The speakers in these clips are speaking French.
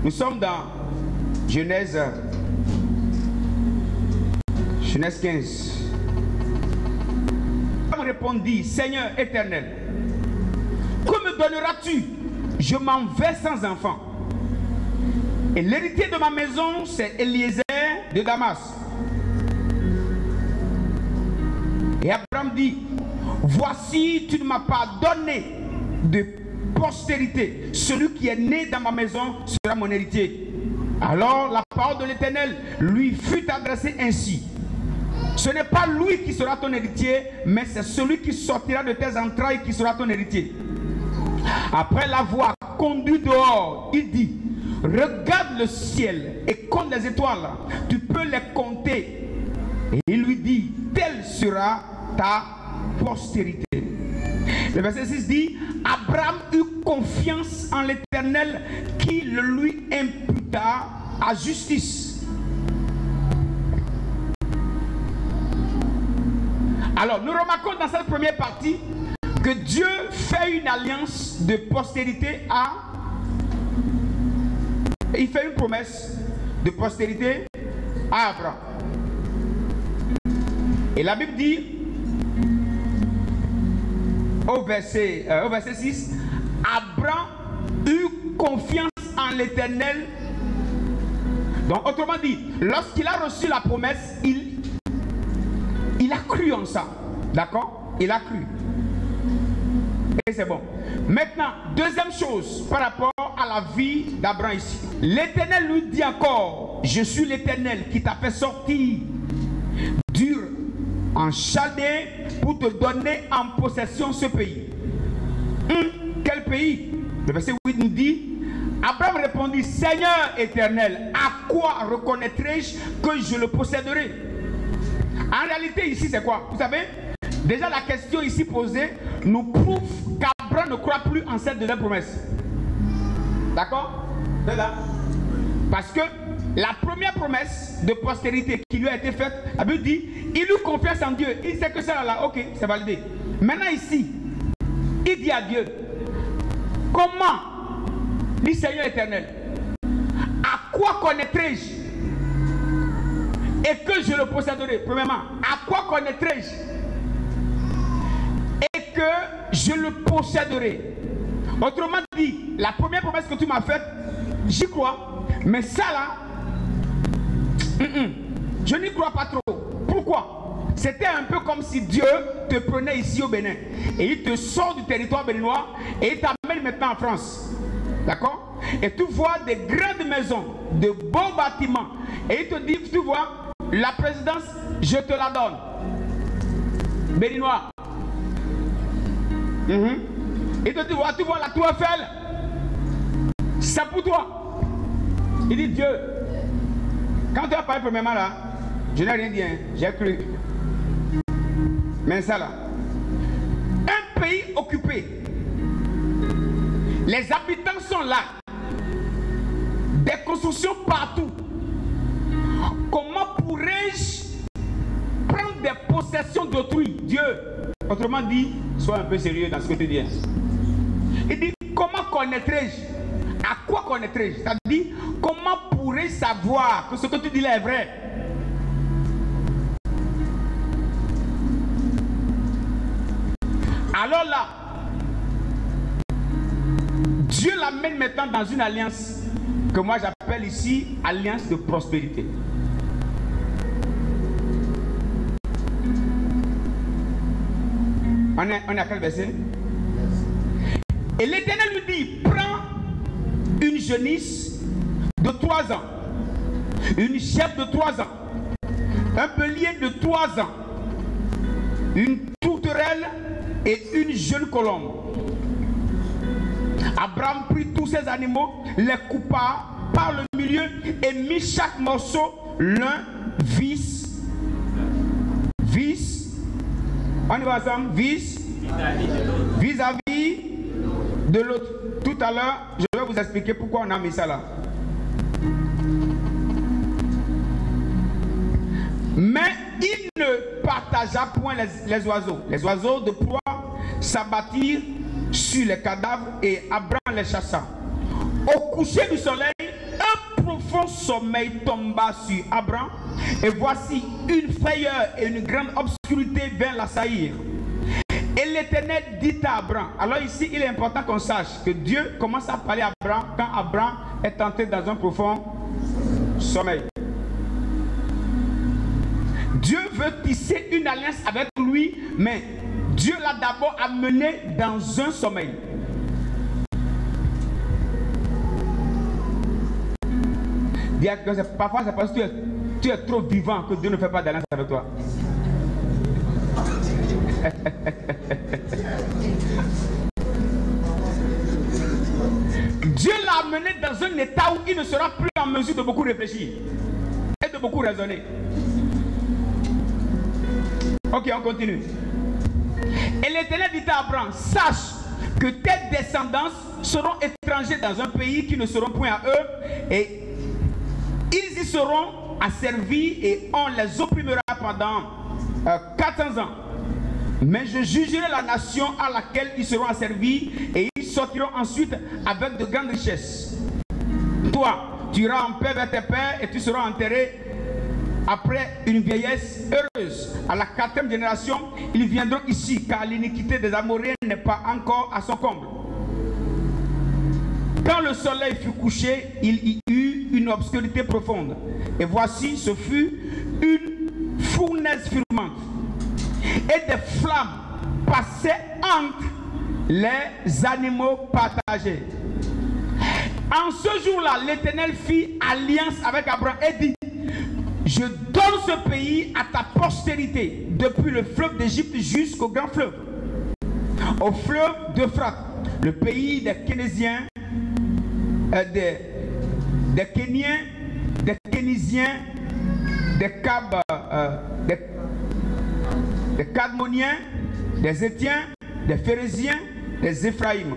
Nous sommes dans Genèse 15. Abraham répondit, Seigneur éternel, que me donneras-tu? Je m'en vais sans enfant. Et l'héritier de ma maison, c'est Eliezer de Damas. Et Abraham dit, voici, tu ne m'as pas donné de postérité. Celui qui est né dans ma maison sera mon héritier. Alors la parole de l'Éternel lui fut adressée ainsi. Ce n'est pas lui qui sera ton héritier, mais c'est celui qui sortira de tes entrailles qui sera ton héritier. Après l'avoir conduit dehors, il dit, regarde le ciel et compte les étoiles, tu peux les compter. Et il lui dit, telle sera ta postérité. Le verset 6 dit, Abraham eut confiance en l'Éternel qui le lui imputa à justice. Alors, nous remarquons dans cette première partie que Dieu fait une alliance de postérité à... Il fait une promesse de postérité à Abraham. Et la Bible dit, au verset 6, Abraham eut confiance en l'Éternel. Donc, autrement dit, lorsqu'il a reçu la promesse, il a cru en ça. D'accord? Il a cru. Et c'est bon. Maintenant, deuxième chose par rapport à la vie d'Abraham ici. L'Éternel lui dit encore, je suis l'Éternel qui t'a fait sortir d'Ur en Chaldée pour te donner en possession ce pays. Quel pays? Le verset 8 nous dit, Abraham répondit, Seigneur éternel, à quoi reconnaîtrai-je que je le posséderai? En réalité ici c'est quoi? Vous savez, déjà la question ici posée nous prouve qu'Abraham ne croit plus en cette deuxième promesse. D'accord? C'est là. Parce que la première promesse de postérité qui lui a été faite, la Bible dit, il eut confiance en Dieu. Il sait que ça là, ok, c'est validé. Maintenant ici, il dit à Dieu, comment, dit Seigneur éternel, à quoi connaîtrai-je et que je le posséderai? Premièrement, à quoi connaîtrai-je et que je le posséderai? Autrement dit, la première promesse que tu m'as faite, j'y crois, mais ça là, je n'y crois pas trop. Pourquoi? C'était un peu comme si Dieu te prenait ici au Bénin et il te sort du territoire béninois et il t'amène maintenant en France. D'accord? Et tu vois des grandes maisons, de beaux bâtiments et il te dit, tu vois, la présidence, je te la donne. Béninois. Il te dit, tu vois la tour Eiffel, c'est pour toi. Il dit, Dieu, quand tu as parlé premièrement là, je n'ai rien dit, hein, j'ai cru. Mais ça là, un pays occupé, les habitants sont là, des constructions partout. Comment pourrais-je prendre des possessions d'autrui? Dieu, autrement dit, sois un peu sérieux dans ce que tu dis. Il dit, comment connaîtrai-je? À quoi connaîtrai-je? C'est-à-dire, comment pourrais-je savoir que ce que tu dis là est vrai? Alors là, Dieu l'amène maintenant dans une alliance que moi j'appelle ici alliance de prospérité. On est à quel verset? Et l'Éternel lui dit, prends une jeunisse de 3 ans, une chèvre de 3 ans, un bélier de 3 ans, une tourterelle et une jeune colombe. Abraham prit tous ces animaux, les coupa par le milieu et mit chaque morceau l'un on y va ensemble, vis-à-vis de l'autre. Tout à l'heure, je vais vous expliquer pourquoi on a mis ça là. Mais il ne partagea point les oiseaux. Les oiseaux de proie s'abattirent sur les cadavres et Abraham les chassa. Au coucher du soleil, profond sommeil tomba sur Abraham, et voici une frayeur et une grande obscurité vint l'assaillir. Et l'Éternel dit à Abraham, alors ici il est important qu'on sache que Dieu commence à parler à Abraham quand Abraham est entré dans un profond sommeil. Dieu veut tisser une alliance avec lui, mais Dieu l'a d'abord amené dans un sommeil. Parfois c'est parce que tu es trop vivant que Dieu ne fait pas d'alliance avec toi. Dieu l'a amené dans un état où il ne sera plus en mesure de beaucoup réfléchir et de beaucoup raisonner. Ok, on continue. Et l'Éternel dit à Abraham, sache que tes descendants seront étrangers dans un pays qui ne seront point à eux, et ils y seront asservis et on les opprimera pendant 400 ans. Mais je jugerai la nation à laquelle ils seront asservis et ils sortiront ensuite avec de grandes richesses. Toi, tu iras en paix vers tes pères et tu seras enterré après une vieillesse heureuse. À la 4e génération, ils viendront ici, car l'iniquité des Amoréens n'est pas encore à son comble. Quand le soleil fut couché, il y eut une obscurité profonde. Et voici, ce fut une fournaise fumante. Et des flammes passaient entre les animaux partagés. En ce jour-là, l'Éternel fit alliance avec Abraham et dit, je donne ce pays à ta postérité, depuis le fleuve d'Égypte jusqu'au grand fleuve, au fleuve d'Euphrate, le pays des Kénésiens, des Kéniens, des Kénisiens, des Cadmoniens, des Étiens, des Phérésiens, des Éphraïm,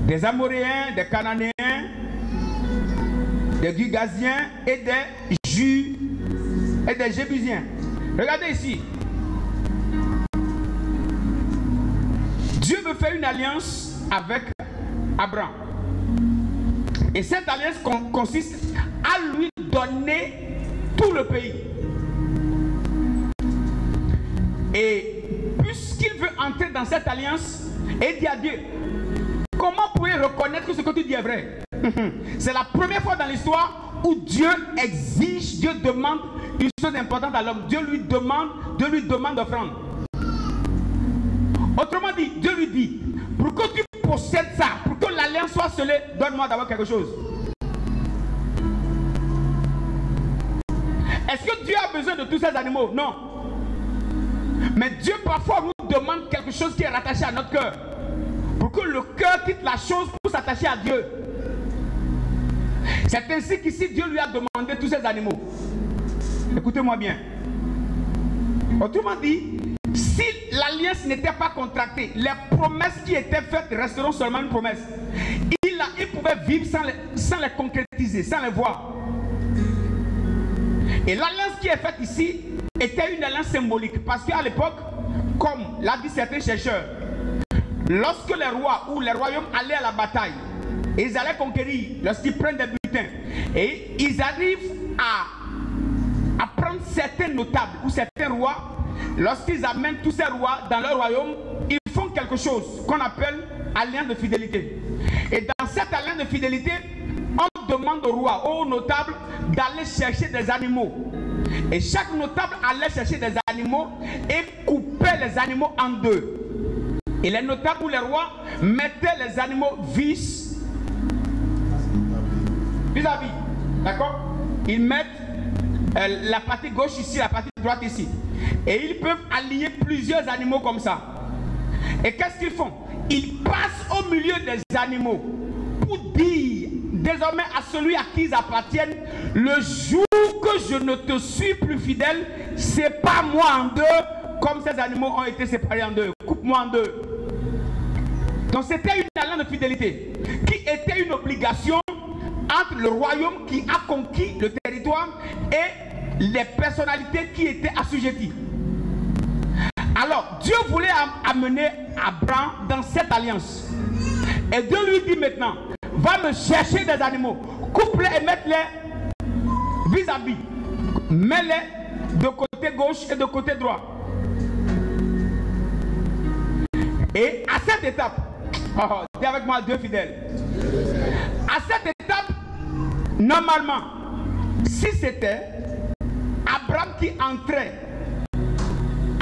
des Amoréens, des Cananéens, des Girgasiens et des Jébusiens. Regardez ici. Dieu veut faire une alliance avec Abraham. Et cette alliance consiste à lui donner tout le pays. Et puisqu'il veut entrer dans cette alliance, il dit à Dieu, comment pouvez reconnaître que ce que tu dis est vrai? C'est la première fois dans l'histoire où Dieu exige, Dieu demande une chose importante à l'homme. Dieu lui demande d'offrande. Autrement dit, Dieu lui dit, pour que tu possèdes ça, pour que l'alliance soit scellée, donne-moi d'abord quelque chose. Est-ce que Dieu a besoin de tous ces animaux? Non. Mais Dieu parfois nous demande quelque chose qui est rattaché à notre cœur. Pour que le cœur quitte la chose pour s'attacher à Dieu. C'est ainsi qu'ici Dieu lui a demandé tous ces animaux. Écoutez-moi bien. Autrement dit, si l'alliance n'était pas contractée, les promesses qui étaient faites resteront seulement une promesse. Il pouvait vivre sans les concrétiser, sans les voir. Et l'alliance qui est faite ici était une alliance symbolique. Parce qu'à l'époque, comme l'a dit certains chercheurs, lorsque les rois ou les royaumes allaient à la bataille, et ils allaient conquérir, lorsqu'ils prennent des butins, et ils arrivent à prendre certains notables ou certains rois, lorsqu'ils amènent tous ces rois dans leur royaume, ils font quelque chose qu'on appelle alliance de fidélité. Et dans cette alliance de fidélité, on demande au roi, aux notables, d'aller chercher des animaux. Et chaque notable allait chercher des animaux et coupait les animaux en deux. Et les notables ou les rois mettaient les animaux vis-à-vis. D'accord? Ils mettent la partie gauche ici, la partie droite ici. Et ils peuvent aligner plusieurs animaux comme ça. Et qu'est-ce qu'ils font? Ils passent au milieu des animaux pour dire désormais à celui à qui ils appartiennent, le jour que je ne te suis plus fidèle, sépare-moi en deux, comme ces animaux ont été séparés en deux. Coupe-moi en deux. Donc c'était une alliance de fidélité qui était une obligation entre le royaume qui a conquis le territoire et les personnalités qui étaient assujetties. Alors Dieu voulait amener Abraham dans cette alliance. Et Dieu lui dit maintenant, va me chercher des animaux, coupe-les et mets-les vis-à-vis. Mets-les de côté gauche et de côté droit. Et à cette étape, dis avec moi, Dieu fidèle. À cette étape, normalement, si c'était Abraham qui entrait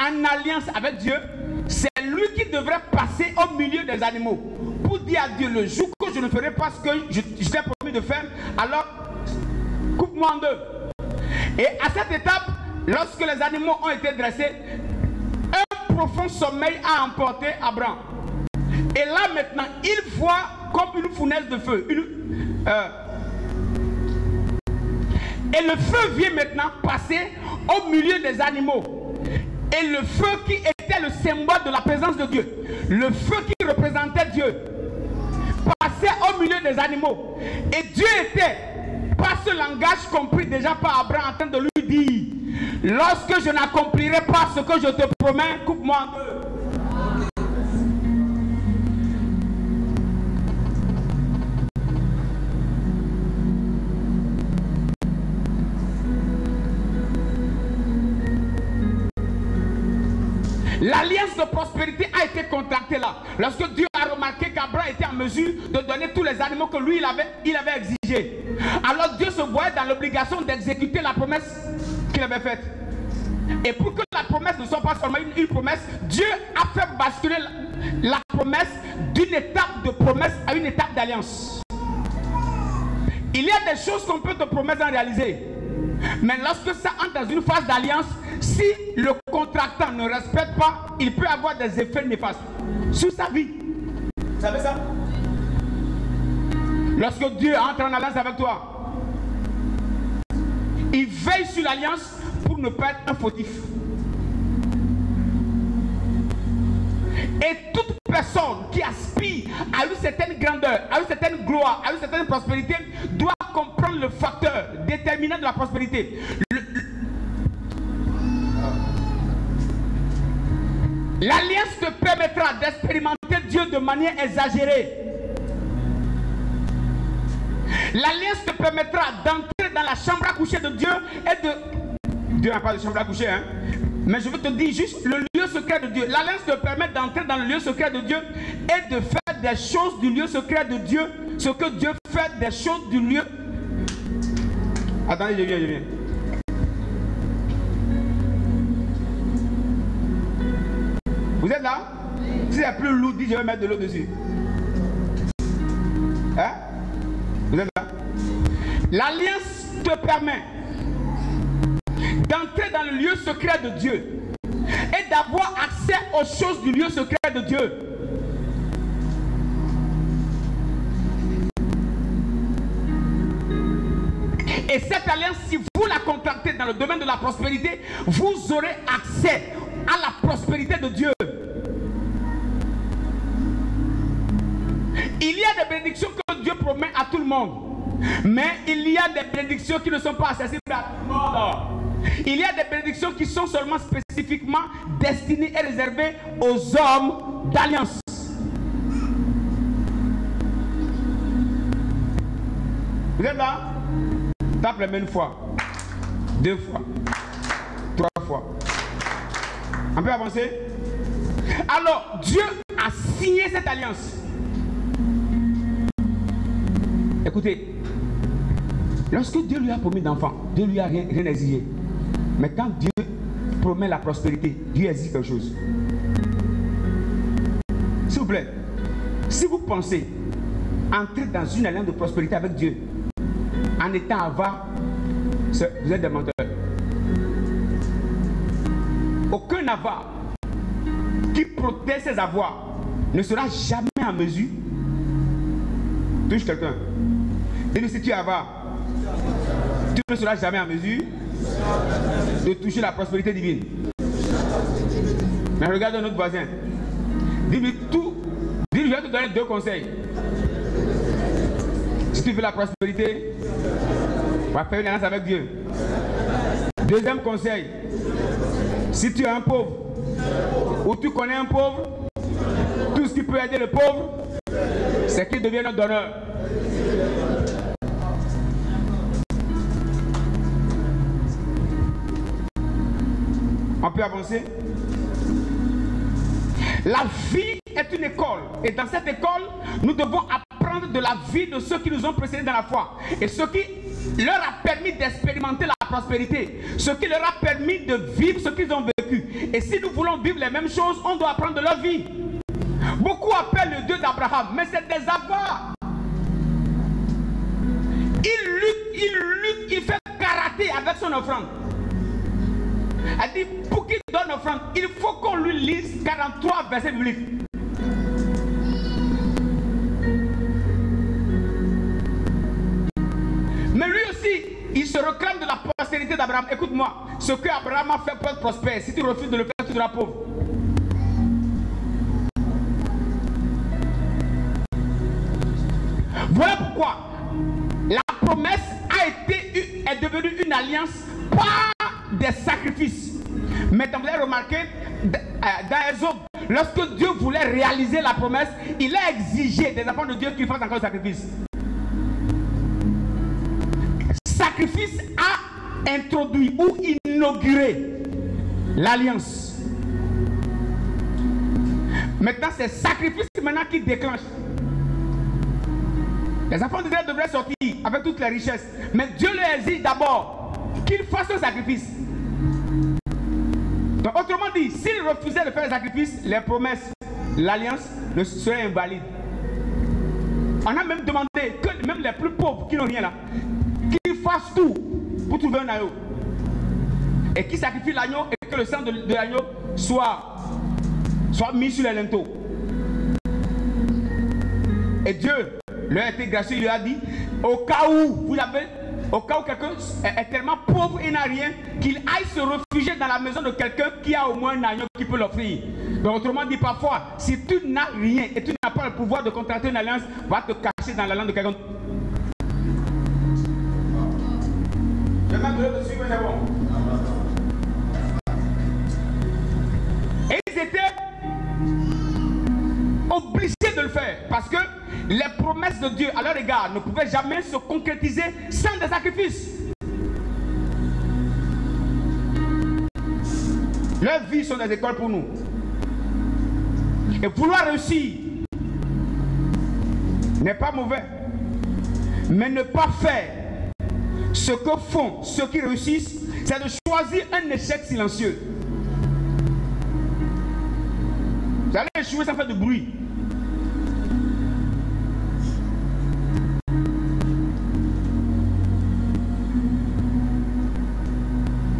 en alliance avec Dieu, c'est lui qui devrait passer au milieu des animaux pour dire à Dieu, le jour que je ne ferai pas ce que je t'ai promis de faire, alors coupe-moi en deux. Et à cette étape, lorsque les animaux ont été dressés, un profond sommeil a emporté Abraham. Et là maintenant, il voit comme une fournaise de feu. Et le feu vient maintenant passer au milieu des animaux. Et le feu qui était le symbole de la présence de Dieu, le feu qui représentait Dieu, passait au milieu des animaux. Et Dieu était, par ce langage compris déjà par Abraham, en train de lui dire, lorsque je n'accomplirai pas ce que je te promets, coupe-moi en deux. L'alliance de prospérité a été contractée là. Lorsque Dieu a remarqué qu'Abraham était en mesure de donner tous les animaux que lui il avait exigés. Alors Dieu se voyait dans l'obligation d'exécuter la promesse qu'il avait faite. Et pour que la promesse ne soit pas seulement une promesse, Dieu a fait basculer la promesse d'une étape de promesse à une étape d'alliance. Il y a des choses qu'on peut te promettre d'en réaliser. Mais lorsque ça entre dans une phase d'alliance, si le contractant ne respecte pas, il peut avoir des effets néfastes sur sa vie. Vous savez ça? Lorsque Dieu entre en alliance avec toi, il veille sur l'alliance pour ne pas être un fautif. Et toute personne qui aspire à une certaine grandeur, à une certaine gloire, à une certaine prospérité, doit comprendre le facteur déterminant de la prospérité. L'alliance te permettra d'expérimenter Dieu de manière exagérée. L'alliance te permettra d'entrer dans la chambre à coucher de Dieu et de... Dieu n'a pas de chambre à coucher, hein. Mais je veux te dire juste le lieu secret de Dieu. L'alliance te permet d'entrer dans le lieu secret de Dieu et de faire des choses du lieu secret de Dieu. Ce que Dieu fait des choses du lieu... Attendez, je viens. Vous êtes là? Si c'est plus lourd, dis je vais mettre de l'eau dessus. Hein? Vous êtes là? L'alliance te permet d'entrer dans le lieu secret de Dieu et d'avoir accès aux choses du lieu secret de Dieu. Et cette alliance, si vous la contractez dans le domaine de la prospérité, vous aurez accès à la prospérité de Dieu. Il y a des bénédictions que Dieu promet à tout le monde, mais il y a des bénédictions qui ne sont pas accessibles à tout le monde. Il y a des bénédictions qui sont seulement spécifiquement destinées et réservées aux hommes d'alliance. Vous êtes là? Tape les mains une fois, 2 fois, 3 fois. On peut avancer? Alors, Dieu a signé cette alliance. Écoutez, lorsque Dieu lui a promis d'enfant, Dieu lui a rien exigé. Mais quand Dieu promet la prospérité, Dieu exige quelque chose. S'il vous plaît, si vous pensez entrer dans une alliance de prospérité avec Dieu en étant avare, vous êtes des menteurs. Aucun avare qui protège ses avoirs ne sera jamais en mesure. Touche quelqu'un. Et si tu es avare, tu ne seras jamais en mesure de toucher la prospérité divine. Mais regarde notre voisin. Dis-lui tout. Dis-lui, je vais te donner 2 conseils. Si tu veux la prospérité, on va faire une alliance avec Dieu. 2e conseil. Si tu es un pauvre, ou tu connais un pauvre, tout ce qui peut aider le pauvre, c'est qu'il devienne un donneur. On peut avancer. La vie est une école. Et dans cette école, nous devons apprendre de la vie de ceux qui nous ont précédés dans la foi. Et ce qui leur a permis d'expérimenter la prospérité. Ce qui leur a permis de vivre ce qu'ils ont vécu. Et si nous voulons vivre les mêmes choses, on doit apprendre de leur vie. Beaucoup appellent le Dieu d'Abraham, mais c'est des avares. Il lutte, il fait karaté avec son offrande. Elle dit, pour qu'il donne offrande, il faut qu'on lui lise 43 versets bibliques. Mais lui aussi, il se réclame de la postérité d'Abraham. Écoute-moi, ce que Abraham a fait pour être prospère, si tu refuses de le faire, tu seras pauvre. Voilà pourquoi la promesse est devenue une alliance par des sacrifices. Maintenant, vous avez remarqué, dans Exode, lorsque Dieu voulait réaliser la promesse, il a exigé des enfants de Dieu qu'ils fassent encore le sacrifice. Sacrifice a introduit ou inauguré l'alliance. Maintenant, c'est sacrifice maintenant qui déclenche. Les enfants de Dieu devraient sortir avec toutes les richesses. Mais Dieu leur exige d'abord qu'ils fassent un sacrifice. Donc, autrement dit, s'ils refusaient de faire le sacrifice, les promesses, l'alliance serait invalide. On a même demandé que même les plus pauvres qui n'ont rien là, qu'ils fassent tout pour trouver un agneau. Et qu'ils sacrifient l'agneau et que le sang de l'agneau soit mis sur les linteaux. Et Dieu leur a été gracieux, il lui a dit, au cas où quelqu'un est tellement pauvre et n'a rien, qu'il aille se réfugier dans la maison de quelqu'un qui a au moins un agneau qui peut l'offrir. Donc autrement dit, parfois, si tu n'as rien et tu n'as pas le pouvoir de contracter une alliance, va te cacher dans la langue de quelqu'un. Je vais me le suivre, c'est bon. Et ils étaient obligés de le faire parce que les promesses de Dieu à leur égard ne pouvaient jamais se concrétiser sans des sacrifices. Leurs vies sont des écoles pour nous. Et vouloir réussir n'est pas mauvais. Mais ne pas faire ce que font ceux qui réussissent, c'est de choisir un échec silencieux. Vous allez échouer sans faire de bruit.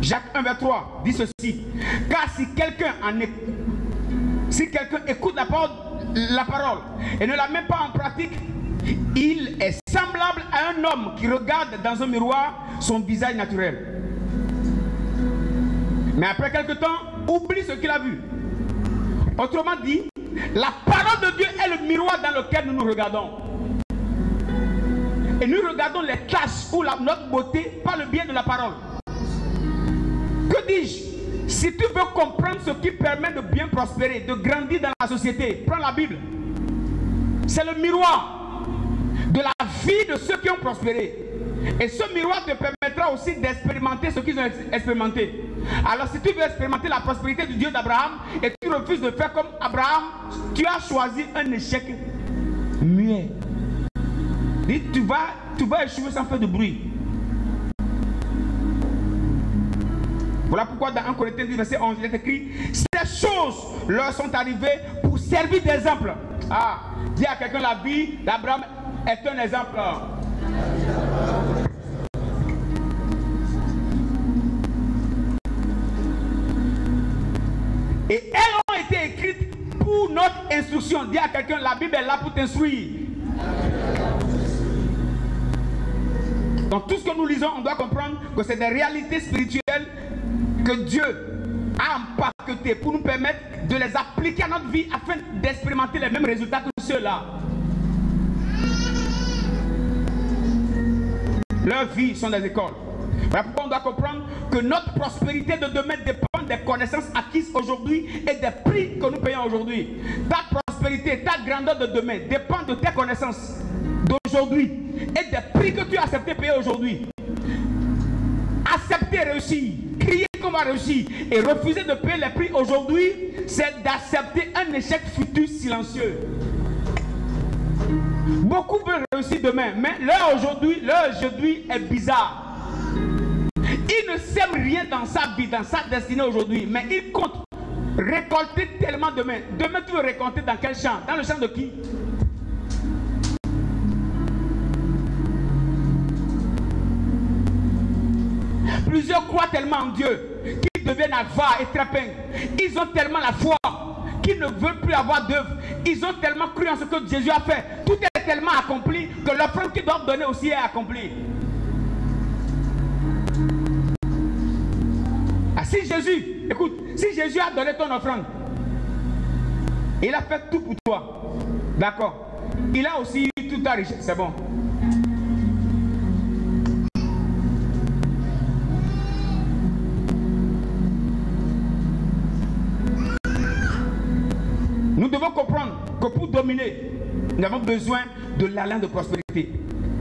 Jacques 1, vers 3 dit ceci. Car si quelqu'un écoute la parole et ne la met pas en pratique, il est semblable à un homme qui regarde dans un miroir son visage naturel. Mais après quelque temps, oublie ce qu'il a vu. Autrement dit, la parole de Dieu est le miroir dans lequel nous nous regardons. Et nous regardons les tâches ou notre beauté par le biais de la parole. Que dis-je? Si tu veux comprendre ce qui permet de bien prospérer, de grandir dans la société, prends la Bible. C'est le miroir de la vie de ceux qui ont prospéré. Et ce miroir te permettra aussi d'expérimenter ce qu'ils ont expérimenté. Alors si tu veux expérimenter la prospérité du Dieu d'Abraham et tu refuses de faire comme Abraham, tu as choisi un échec muet. Tu vas échouer sans faire de bruit. Voilà pourquoi dans 1 Corinthiens 10, verset 11, il est écrit: ces choses leur sont arrivées pour servir d'exemple. Ah, dis à quelqu'un, la vie d'Abraham est un exemple. Et elles ont été écrites pour notre instruction. Dis à quelqu'un, la Bible est là pour t'instruire. Donc tout ce que nous lisons, on doit comprendre que c'est des réalités spirituelles que Dieu a empaquetées pour nous permettre de les appliquer à notre vie afin d'expérimenter les mêmes résultats que ceux-là. Leurs vies sont des écoles. Voilà pourquoi on doit comprendre que notre prospérité de demain dépend des connaissances acquises aujourd'hui et des prix que nous payons aujourd'hui. Ta prospérité, ta grandeur de demain dépend de tes connaissances d'aujourd'hui et des prix que tu as accepté payer aujourd'hui, accepter réussir, crier qu'on va réussir et refuser de payer les prix aujourd'hui, c'est d'accepter un échec futur silencieux. Beaucoup veulent réussir demain, mais leur aujourd'hui est bizarre. Ils ne sèment rien dans sa vie, dans sa destinée aujourd'hui, mais ils comptent récolter tellement demain. Demain, tu veux récolter dans quel champ? Dans le champ de qui? Plusieurs croient tellement en Dieu qu'ils deviennent avares et trépins. Ils ont tellement la foi qu'ils ne veulent plus avoir d'œuvre. Ils ont tellement cru en ce que Jésus a fait. Tout est tellement accompli que l'offrande qu'ils doivent donner aussi est accomplie. Ah, si Jésus, écoute, si Jésus a donné ton offrande, il a fait tout pour toi. D'accord. Il a aussi eu toute ta richesse. C'est bon. Nous devons comprendre que pour dominer, nous avons besoin de l'alliance de prospérité.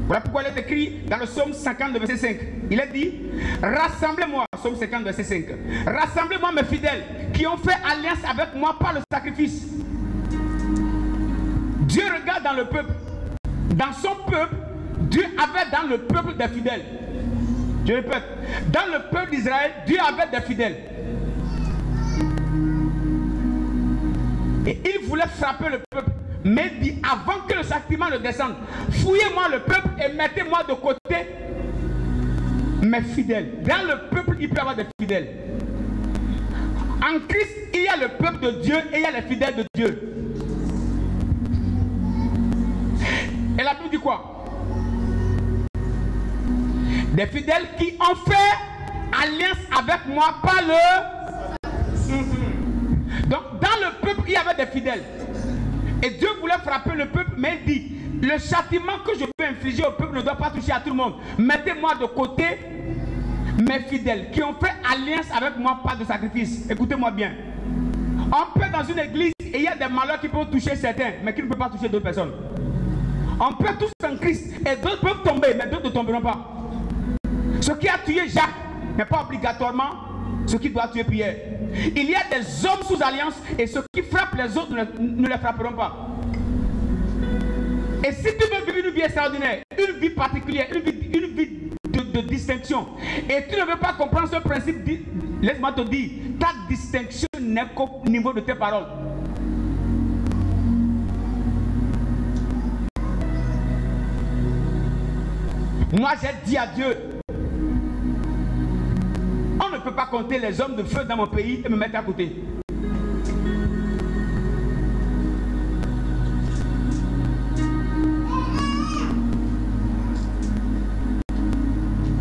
Voilà pourquoi il est écrit dans le psaume 50, verset 5. Il est dit, rassemblez-moi, psaume 50, verset 5. Rassemblez-moi mes fidèles qui ont fait alliance avec moi par le sacrifice. Dieu regarde dans le peuple. Dans son peuple, Dieu avait dans le peuple des fidèles. Je répète, dans le peuple d'Israël, Dieu avait des fidèles. Et il voulait frapper le peuple. Mais dit, avant que le châtiment ne descende, fouillez-moi le peuple et mettez-moi de côté mes fidèles. Dans le peuple, il peut y avoir des fidèles. En Christ, il y a le peuple de Dieu et il y a les fidèles de Dieu. Et la Bible dit quoi? Des fidèles qui ont fait alliance avec moi par le... Donc, dans le peuple, il y avait des fidèles. Et Dieu voulait frapper le peuple, mais il dit, le châtiment que je peux infliger au peuple ne doit pas toucher à tout le monde. Mettez-moi de côté mes fidèles qui ont fait alliance avec moi par de sacrifice. Écoutez-moi bien. On peut dans une église, et il y a des malheurs qui peuvent toucher certains, mais qui ne peuvent pas toucher d'autres personnes. On peut tous en Christ, et d'autres peuvent tomber, mais d'autres ne tomberont pas. Ce qui a tué Jacques n'est pas obligatoirement ce qui doit tuer Pierre. Il y a des hommes sous alliance et ceux qui frappent les autres ne les frapperont pas. Et si tu veux vivre une vie extraordinaire, une vie particulière, une vie de distinction, et tu ne veux pas comprendre ce principe, laisse-moi te dire, ta distinction n'est qu'au niveau de tes paroles. Moi j'ai dit à Dieu, on ne peut pas compter les hommes de feu dans mon pays et me mettre à côté.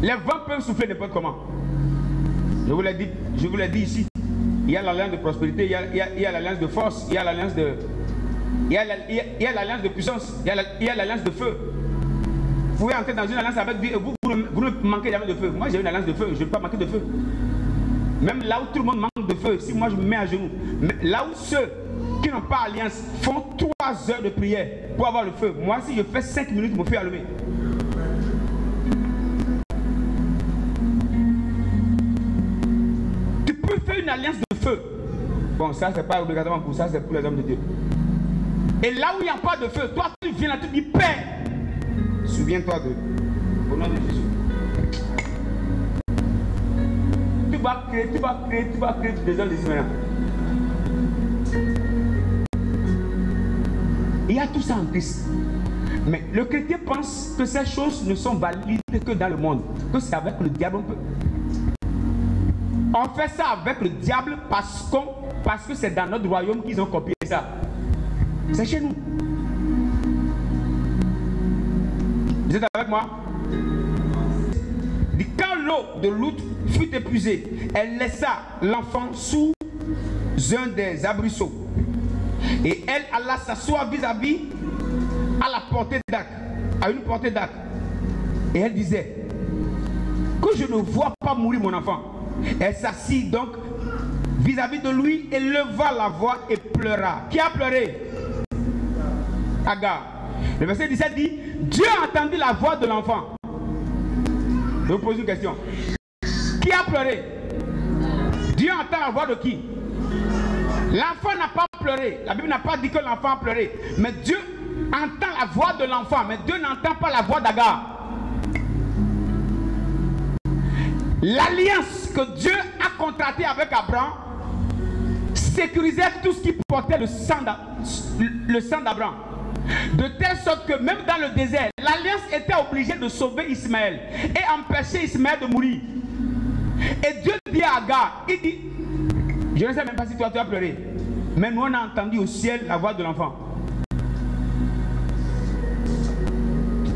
Les vents peuvent souffler n'importe comment. Je vous l'ai dit ici. Il y a l'alliance de prospérité, il y a l'alliance de force, il y a l'alliance de... Il y a l'alliance de puissance, il y a l'alliance de feu. Vous pouvez entrer dans une alliance avec Dieu et vous ne manquez jamais de feu. Moi j'ai une alliance de feu, je ne vais pas manquer de feu. Même là où tout le monde manque de feu, si moi je me mets à genoux, là où ceux qui n'ont pas alliance font 3 heures de prière pour avoir le feu, moi si je fais 5 minutes, mon feu est allumé. Tu peux faire une alliance de feu. Bon, ça c'est pas obligatoirement pour ça, c'est pour les hommes de Dieu. Et là où il n'y a pas de feu, toi tu viens là, tu dis Père, souviens-toi de... Au nom de Jésus. Tu vas créer du désordre ici maintenant. Il y a tout ça en Christ. Mais le chrétien pense que ces choses ne sont valides que dans le monde. Que c'est avec le diable on peut. On fait ça avec le diable parce que c'est dans notre royaume qu'ils ont copié ça. C'est chez nous. Vous êtes avec moi? Quand l'eau de l'outre fut épuisée, elle laissa l'enfant sous un des arbrisseaux. Et elle alla s'asseoir vis-à-vis à la portée d'arc, à une portée d'arc. Et elle disait, que je ne vois pas mourir mon enfant. Elle s'assit donc vis-à-vis de lui et leva la voix et pleura. Qui a pleuré? Agar. Le verset 17 dit, Dieu a entendu la voix de l'enfant. Je vous pose une question. Qui a pleuré? Dieu entend la voix de qui? L'enfant n'a pas pleuré. La Bible n'a pas dit que l'enfant a pleuré. Mais Dieu entend la voix de l'enfant. Mais Dieu n'entend pas la voix d'Agar. L'alliance que Dieu a contractée avec Abraham sécurisait tout ce qui portait le sang d'Abraham. De telle sorte que même dans le désert, l'alliance était obligée de sauver Ismaël et empêcher Ismaël de mourir. Et Dieu dit à Agar, il dit, je ne sais même pas si toi tu as pleuré, mais nous on a entendu au ciel la voix de l'enfant.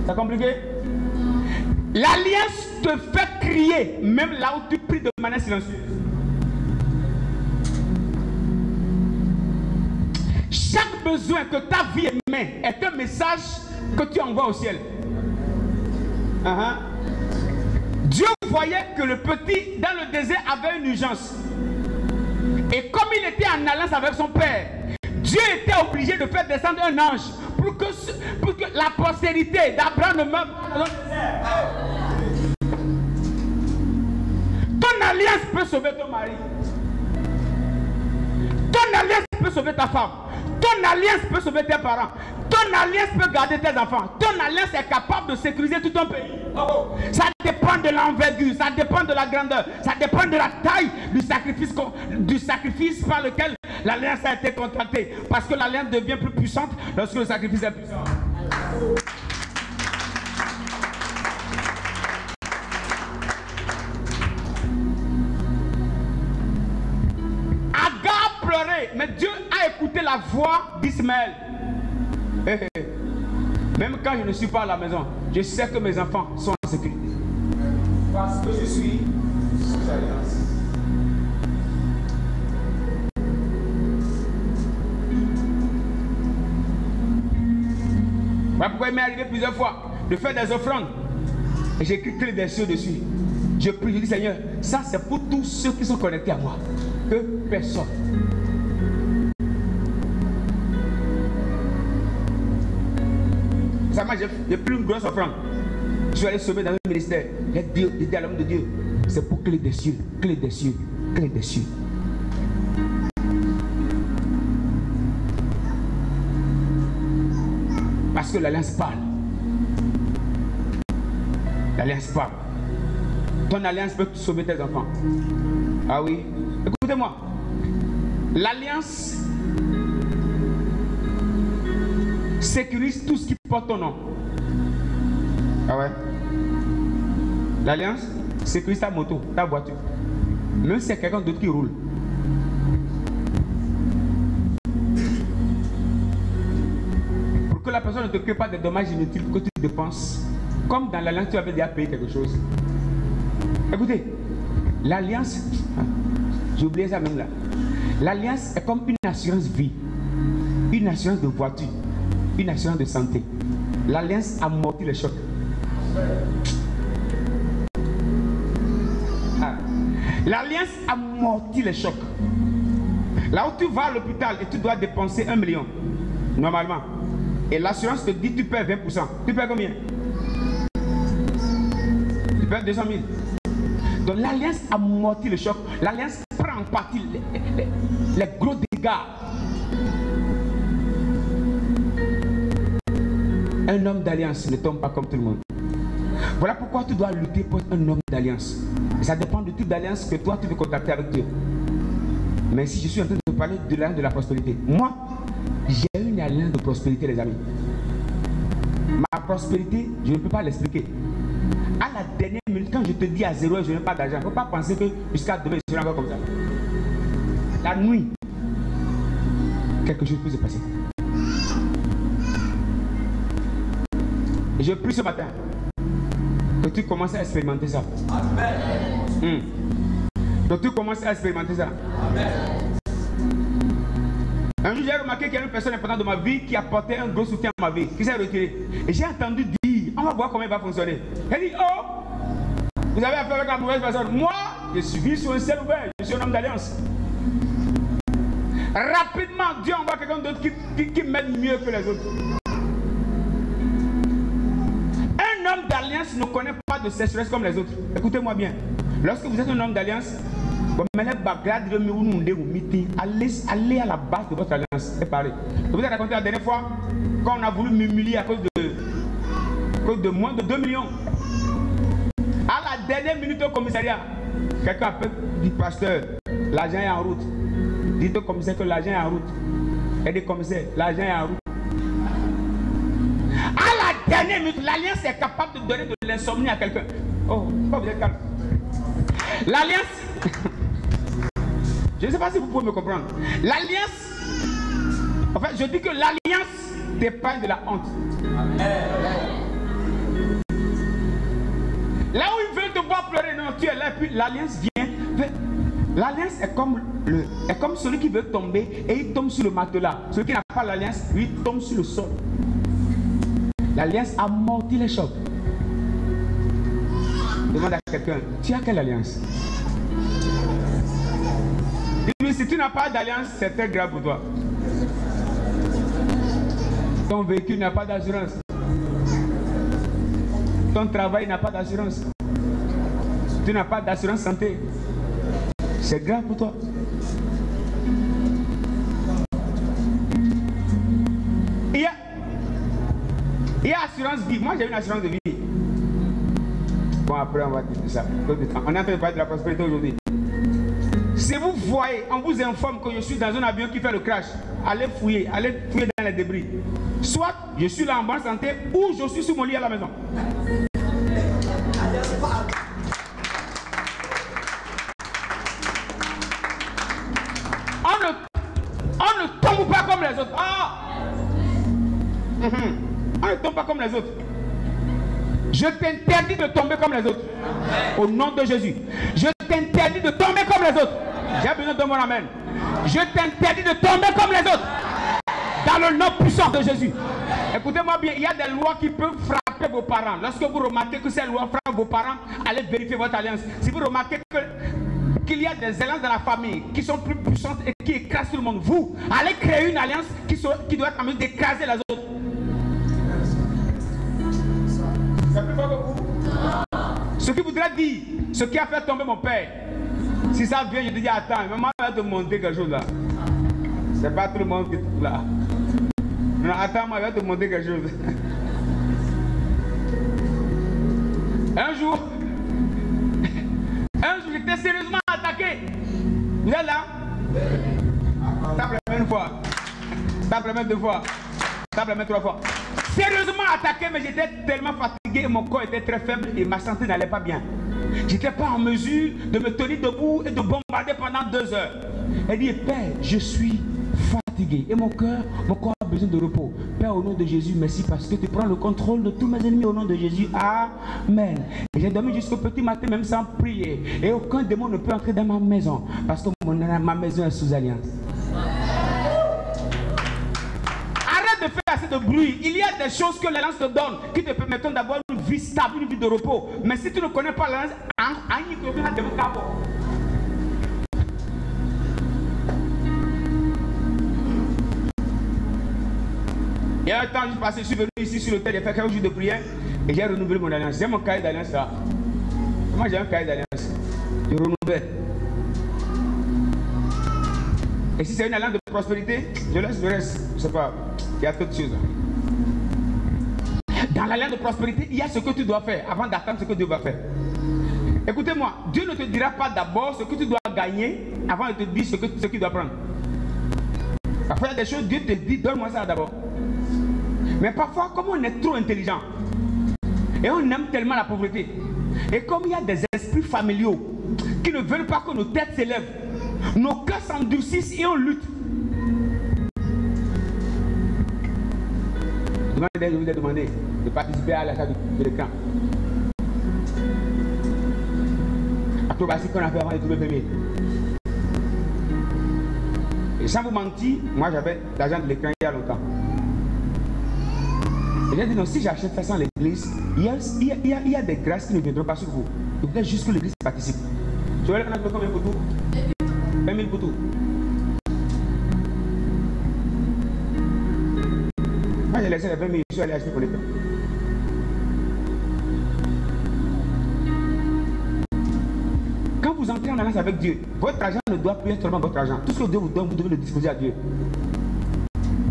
C'est compliqué? L'alliance te fait crier même là où tu pries de manière silencieuse. Chaque besoin que ta vie émet est un message que tu envoies au ciel. Dieu voyait que le petit dans le désert avait une urgence. Et comme il était en alliance avec son père, Dieu était obligé de faire descendre un ange pour que la postérité d'Abraham ne meure pas dans le désert. Ton alliance peut sauver ton mari. Ton alliance peut sauver ta femme. Ton alliance peut sauver tes parents. Ton alliance peut garder tes enfants. Ton alliance est capable de sécuriser tout un pays. Ça dépend de l'envergure, ça dépend de la grandeur, ça dépend de la taille du sacrifice par lequel l'alliance a été contractée. Parce que l'alliance devient plus puissante lorsque le sacrifice est puissant. Agar pleurait, mais Dieu a écouté la voix d'Ismaël. Même quand je ne suis pas à la maison, je sais que mes enfants sont en sécurité. Parce que je suis sous alliance. Voilà pourquoi il m'est arrivé plusieurs fois de faire des offrandes. Et j'écris clé des cieux dessus. Je prie, je dis Seigneur, ça c'est pour tous ceux qui sont connectés à moi. Que personne. Ça m'a, j'ai pris une grosse offrande. Je suis allé sauver dans le ministère. J'ai dit à l'homme de Dieu, c'est pour clé des cieux, clé des cieux, clé des cieux. Parce que l'alliance parle. L'alliance parle. Ton alliance peut sauver tes enfants. Ah oui. Écoutez-moi. L'alliance sécurise tout ce qui porte ton nom. Ah ouais. L'alliance sécurise ta moto, ta voiture. Même si c'est quelqu'un d'autre qui roule. Pour que la personne ne te crée pas de dommages inutiles que tu dépenses. Comme dans l'alliance, tu avais déjà payé quelque chose. Écoutez, l'alliance, j'ai oublié ça même là. L'alliance est comme une assurance vie, une assurance de voiture, une assurance de santé. L'alliance amortit les chocs. L'alliance amortit les chocs. Là où tu vas à l'hôpital et tu dois dépenser 1 million, normalement, et l'assurance te dit tu perds 20%. Tu perds combien? Tu perds 200 000. Donc l'alliance amortit le choc. L'alliance prend en partie les gros dégâts. Un homme d'alliance ne tombe pas comme tout le monde. Voilà pourquoi tu dois lutter pour être un homme d'alliance. Ça dépend du type d'alliance que toi tu veux contacter avec Dieu. Mais si je suis en train de parler de l'alliance de la prospérité, moi, j'ai une alliance de prospérité, les amis. Ma prospérité, je ne peux pas l'expliquer. À la dernière minute, quand je te dis à 0 et je n'ai pas d'argent, il ne faut pas penser que jusqu'à demain, je serai encore comme ça. La nuit, quelque chose peut se passer. Et je prie ce matin que tu commences à expérimenter ça. Amen. Que tu commences à expérimenter ça. Amen. Un jour, j'ai remarqué qu'il y a une personne importante de ma vie qui apportait un gros soutien à ma vie, qui s'est retirée. Et j'ai entendu dire, on va voir comment il va fonctionner. Elle dit, oh, vous avez affaire avec la mauvaise personne. Moi, je suis sur un ciel ouvert, je suis un homme d'alliance. Rapidement, Dieu envoie quelqu'un d'autre qui m'aide mieux que les autres. ne connaît pas de sécheresse comme les autres. Écoutez-moi bien. Lorsque vous êtes un homme d'alliance, allez à la base de votre alliance et parlez. Je vous ai raconté la dernière fois, quand on a voulu m'humilier à cause de moins de 2 millions. À la dernière minute au commissariat, quelqu'un a dit, pasteur, l'argent est en route. Dites au commissaire que l'argent est en route. Et des commissaires, l'argent est en route. À la dernière minute, l'alliance est capable de donner de l'insomnie à quelqu'un. Oh, pourquoi vous êtes calme? L'alliance, je ne sais pas si vous pouvez me comprendre. L'alliance, en fait, je dis que l'alliance t'épargne de la honte. Là où ils veulent te voir pleurer, non, tu es là, puis l'alliance vient. L'alliance est comme celui qui veut tomber et il tombe sur le matelas. Celui qui n'a pas l'alliance, lui, tombe sur le sol. L'alliance amortit les chocs. Demande à quelqu'un, tu as quelle alliance? Dis-lui, si tu n'as pas d'alliance, c'est très grave pour toi. Ton véhicule n'a pas d'assurance. Ton travail n'a pas d'assurance. Tu n'as pas d'assurance santé. C'est grave pour toi. Il y a assurance vie. Moi, j'ai une assurance de vie. Bon, après, on va dire ça. On est en train de parler de la prospérité aujourd'hui. Si vous voyez, on vous informe que je suis dans un avion qui fait le crash, allez fouiller dans les débris. Soit je suis là en bonne santé, ou je suis sur mon lit à la maison. On ne tombe pas comme les autres. On ne tombe pas comme les autres. Je t'interdis de tomber comme les autres. Au nom de Jésus. Je t'interdis de tomber comme les autres. J'ai besoin de mon amen. Je t'interdis de tomber comme les autres. Dans le nom puissant de Jésus. Écoutez-moi bien, il y a des lois qui peuvent frapper vos parents. Lorsque vous remarquez que ces lois frappent vos parents, allez vérifier votre alliance. Si vous remarquez qu'il y a des alliances dans la famille qui sont plus puissantes et qui écrasent tout le monde, vous allez créer une alliance qui doit être en mesure d'écraser les autres. C'est plus fort que vous. Ce qui voudrait dire, ce qui a fait tomber mon père, si ça vient, je te dis attends, maman va te montrer quelque chose là. C'est pas tout le monde qui est là. Non, attends, moi, je vais te montrer quelque chose. Un jour, j'étais sérieusement attaqué. Vous êtes là? Tape la main une fois. Tape la main deux fois. Tape la main trois fois. Sérieusement attaqué, mais j'étais tellement fatigué, mon corps était très faible et ma santé n'allait pas bien. J'étais pas en mesure de me tenir debout et de bombarder pendant 2 heures. Elle dit, Père, je suis fatigué et mon corps a besoin de repos. Père, au nom de Jésus, merci parce que tu prends le contrôle de tous mes ennemis au nom de Jésus. Amen. J'ai dormi jusqu'au petit matin même sans prier et aucun démon ne peut entrer dans ma maison parce que ma maison est sous alliance. De faire assez de bruit. Il y a des choses que l'alliance te donne qui te permettent d'avoir une vie stable, une vie de repos. Mais si tu ne connais pas l'alliance, il y a un temps, je suis venu ici sur le terre, j'ai fait quelques jours de prière et j'ai renouvelé mon alliance. J'ai mon cahier d'alliance là. Moi j'ai un cahier d'alliance. Je renouvelle. Et si c'est une alliance de prospérité, je laisse le reste. Je ne sais pas. Il y a trop de choses. Dans l'alliance de prospérité, il y a ce que tu dois faire avant d'attendre ce que Dieu va faire. Écoutez-moi, Dieu ne te dira pas d'abord ce que tu dois gagner avant de te dire ce qu'il doit prendre. Parfois, il y a des choses, Dieu te dit, donne-moi ça d'abord. Mais parfois, comme on est trop intelligent et on aime tellement la pauvreté, et comme il y a des esprits familiaux qui ne veulent pas que nos têtes s'élèvent, nos cœurs s'endurcissent et on lutte. Je vous ai demandé de participer à l'achat de l'écran. Acrobatie qu'on a fait avant de trouver 20 000. Et sans vous mentir, moi j'avais l'argent de l'écran il y a longtemps. Et j'ai dit non, si j'achète ça sans l'église, il y a des grâces qui ne viendront pas sur vous. Il faudrait juste que l'église participe. Tu vois, on a fait combien pour tout? 20 000 pour tout. Moi j'ai laissé les 20 000, je suis allé acheter pour l'écran. vous entrez en alliance avec Dieu, votre argent ne doit plus être seulement votre argent. Tout ce que Dieu vous donne, vous devez le disposer à Dieu.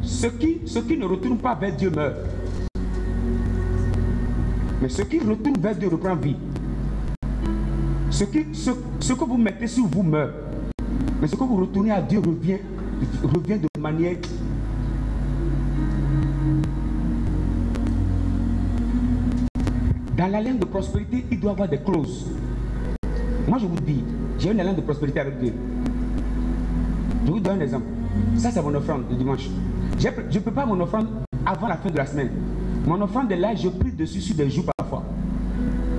Ceux qui ne retournent pas vers Dieu meurent. Mais ceux qui retournent vers Dieu reprennent vie. Ce que vous mettez sur vous meurt. Mais ce que vous retournez à Dieu revient de manière... Dans l'alliance de prospérité, il doit y avoir des clauses. Moi je vous dis, j'ai une alliance de prospérité avec Dieu. Je vous donne un exemple. Ça c'est mon offrande de dimanche. Je ne peux pas mon offrande avant la fin de la semaine. Mon offrande est là, je prie dessus sur des jours parfois.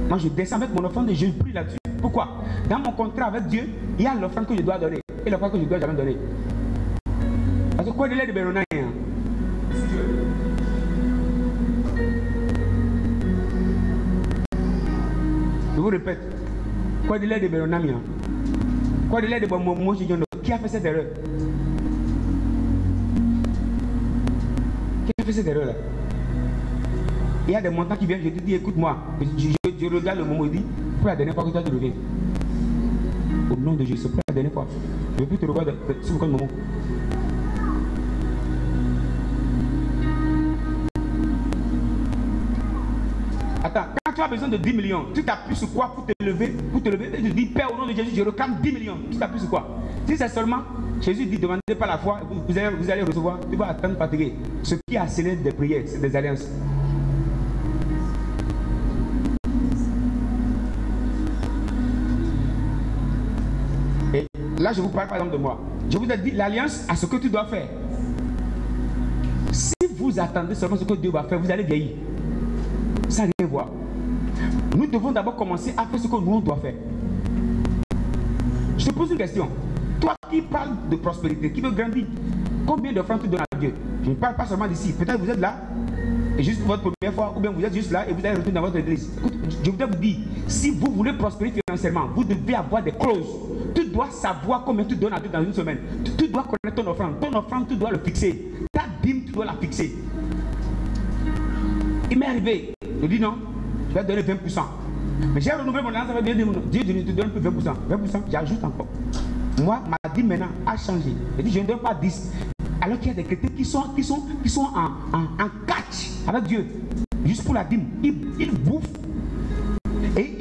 Moi je descends avec mon offrande et je prie là-dessus. Pourquoi? Dans mon contrat avec Dieu, il y a l'offrande que je dois donner et l'offrande que je ne dois jamais donner. Parce que quoi de l'aide de Béronaï, je vous répète, quoi de l'aide de Béronaï, quoi de l'aide de Bomomo, qui a fait cette erreur? Qui a fait cette erreur là? Il y a des montants qui viennent, je te dis, écoute-moi, je regarde le moment, il dit, pour la dernière fois que toi tu reviens. Au nom de Jésus, c'est pour la dernière fois. Je ne veux plus te regarder sur le moment. Attends, quand tu as besoin de 10 millions, tu t'appuies sur quoi pour te lever? Et tu dis, Père, au nom de Jésus, je réclame 10 millions. Tu t'appuies sur quoi? Si c'est seulement, Jésus dit, demandez pas la foi, vous allez recevoir, tu vas attendre fatigué. Ce qui a scellé des prières, c'est des alliances. Et là, je vous parle par exemple de moi. Je vous ai dit l'alliance à ce que tu dois faire. Si vous attendez seulement ce que Dieu va faire, vous allez vieillir. Ça n'a rien à voir. Nous devons d'abord commencer à faire ce que nous on doit faire. Je te pose une question. Toi qui parles de prospérité, qui veut grandir, combien d'offrandes tu donnes à Dieu? Je ne parle pas seulement d'ici. Peut-être vous êtes là, et juste votre première fois, ou bien vous êtes juste là et vous allez retourner dans votre église. Écoute, je voudrais vous dire, si vous voulez prospérer financièrement, vous devez avoir des clauses. Tu dois savoir combien tu donnes à Dieu dans une semaine. Tu dois connaître ton offrande. Ton offrande, tu dois le fixer. Ta dîme, tu dois la fixer. Il m'est arrivé, je dis non, je vais donner 20%. Mais j'ai renouvelé mon alliance avec Dieu. Dieu te donne plus 20%. 20%, j'ajoute encore. Moi, ma dîme maintenant a changé. Il dit, je ne donne pas 10. Alors qu'il y a des chrétiens qui sont en catch avec Dieu. Juste pour la dîme. Ils bouffent. Et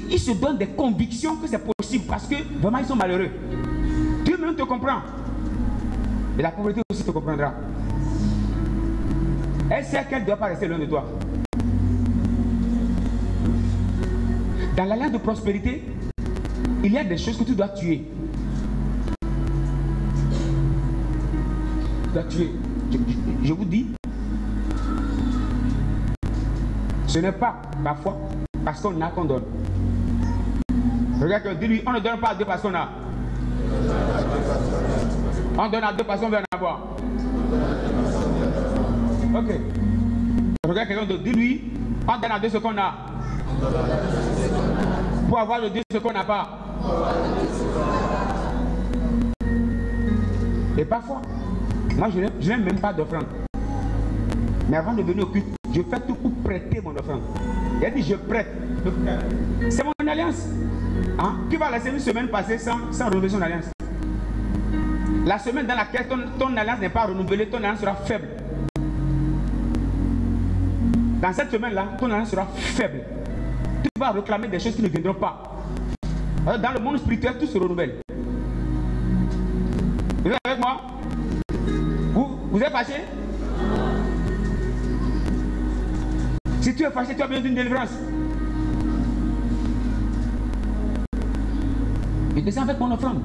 ils se donnent des convictions que c'est possible. Parce que vraiment, ils sont malheureux. Dieu même te comprend. Et la pauvreté aussi te comprendra. Elle sait qu'elle ne doit pas rester loin de toi. Dans l'alliance de prospérité, il y a des choses que tu dois tuer. Tu dois tuer. Je vous dis, ce n'est pas parfois parce qu'on a qu'on donne. Regarde, dis-lui, on ne donne pas à Dieu parce qu'on a. On donne à Dieu parce qu'on veut en avoir. Ok. Regarde quelqu'un d'autre, dis-lui, on donne à Dieu ce qu'on a. Pour avoir de Dieu ce qu'on n'a pas. Et parfois, moi je n'aime même pas d'offrande. Mais avant de venir au culte, je fais tout pour prêter mon offrande. Il a dit je prête. C'est mon alliance. Hein? Qui va laisser une semaine passer sans renouveler son alliance? La semaine dans laquelle ton alliance n'est pas renouvelée, ton alliance sera faible. Dans cette semaine-là, ton alliance sera faible. Tu vas réclamer des choses qui ne viendront pas. Alors, dans le monde spirituel, tout se renouvelle. Vous êtes avec moi? Vous êtes fâché? Si tu es fâché, tu as besoin d'une délivrance. Je descends avec mon offrande.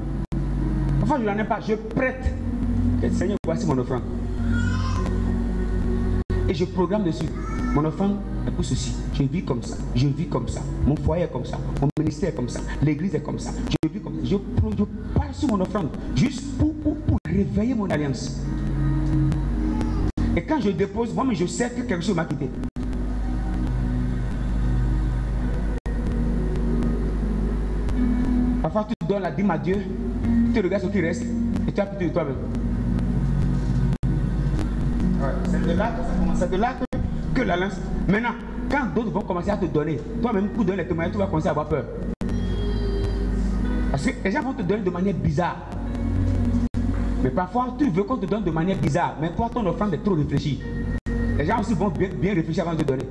Parfois, je n'en ai pas. Je prête. Seigneur, voici mon offrande. Et je programme dessus. Mon offrande est pour ceci. Je vis comme ça. Je vis comme ça. Mon foyer est comme ça. Mon ministère est comme ça. L'église est comme ça. Je vis comme ça. Je parle sur mon offrande. Juste pour réveiller mon alliance. Et quand je dépose, moi, je sais que quelque chose m'a quitté. Parfois, tu donnes la dîme à Dieu. Tu regardes ce qui reste. Et tu as pitié de toi-même. Ouais, c'est de là que l'alliance. Maintenant, quand d'autres vont commencer à te donner, toi-même, pour donner les témoignages, tu vas commencer à avoir peur. Parce que les gens vont te donner de manière bizarre. Mais parfois, tu veux qu'on te donne de manière bizarre, mais toi, ton offrande est trop réfléchie. Les gens aussi vont bien réfléchir avant de te donner.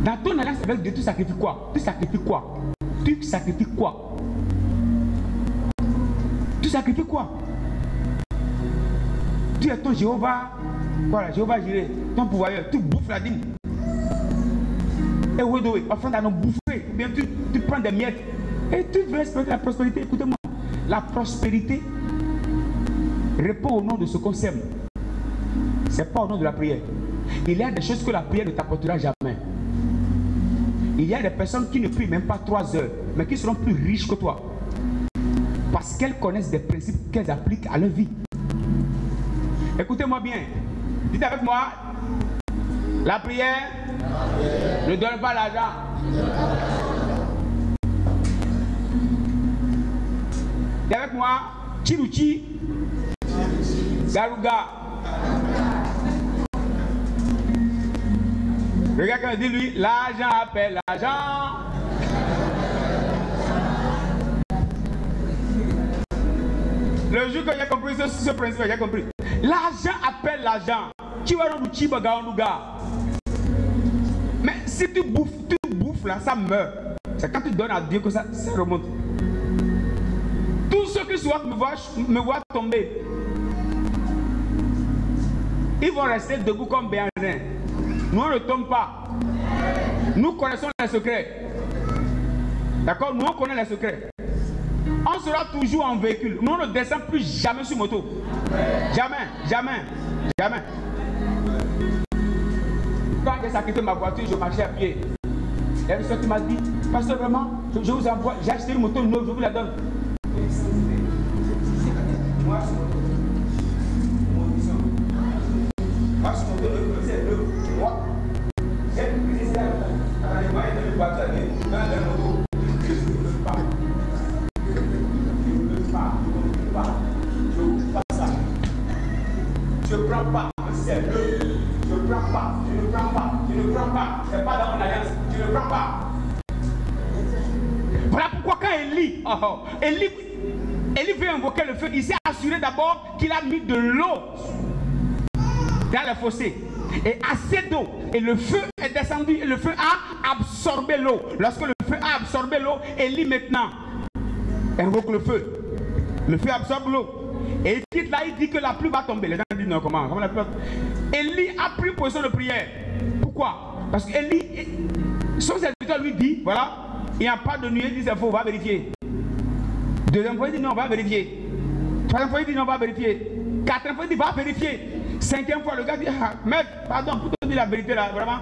Dans ton alliance avec Dieu, tu sacrifies quoi? Tu sacrifies quoi? Tu sacrifies quoi? Tu sacrifies quoi? Tu es ton Jéhovah, voilà, Jéhovah Jireh, ton pourvoyeur, tu bouffes la dîme. Et oui, offrande à nous bouffer, ou bien tu prends des miettes. Et tu veux espérer la prospérité. Écoutez-moi, la prospérité répond au nom de ce qu'on sème. Ce n'est pas au nom de la prière. Il y a des choses que la prière ne t'apportera jamais. Il y a des personnes qui ne prient même pas 3 heures, mais qui seront plus riches que toi. Parce qu'elles connaissent des principes qu'elles appliquent à leur vie. Écoutez-moi bien. Dites avec moi, la prière ne donne pas l'argent. Dites avec moi, Chiruchi, Garuga. Regarde quand il dit lui, l'argent appelle l'argent. Le jour que j'ai compris ce principe, j'ai compris. L'argent appelle l'argent. Mais si tu bouffes là, ça meurt. C'est quand tu donnes à Dieu que ça remonte. Tous ceux qui souhaitent me voir tomber, ils vont rester debout comme Béanzin. Nous on ne tombe pas. Nous connaissons les secrets. D'accord? Nous on connaît les secrets. On sera toujours en véhicule. Nous on ne descend plus jamais sur moto. Jamais, jamais, jamais. Quand j'ai sacrifié ma voiture, je marchais à pied. Il y a une soeur qui m'a dit, parce que vraiment, je vous envoie, j'ai acheté une moto neuve, je vous la donne. Moi, je ne prends pas, c'est le. Je ne prends pas, je ne prends pas, je ne prends pas. C'est pas dans mon alliance, je ne prends pas. Voilà pourquoi quand Élie veut invoquer le feu, il s'est assuré d'abord qu'il a mis de l'eau dans le fossé. Et assez d'eau. Et le feu est descendu et le feu a absorbé l'eau. Lorsque le feu a absorbé l'eau, Élie maintenant invoque le feu. Le feu absorbe l'eau. Et il quitte là, il dit que la pluie va tomber. Les gens disent non, comment la pluie? Élie a pris position de prière. Pourquoi? Parce que Élie, son serviteur lui dit, voilà, il n'y a pas de nuée, il dit c'est faux, on va vérifier. Deuxième fois, il dit non, on va vérifier. Troisième fois, il dit non, on va vérifier. Quatrième fois, il dit va vérifier. Cinquième fois, le gars dit, ah, mec, pardon, pour te dire la vérité là, vraiment,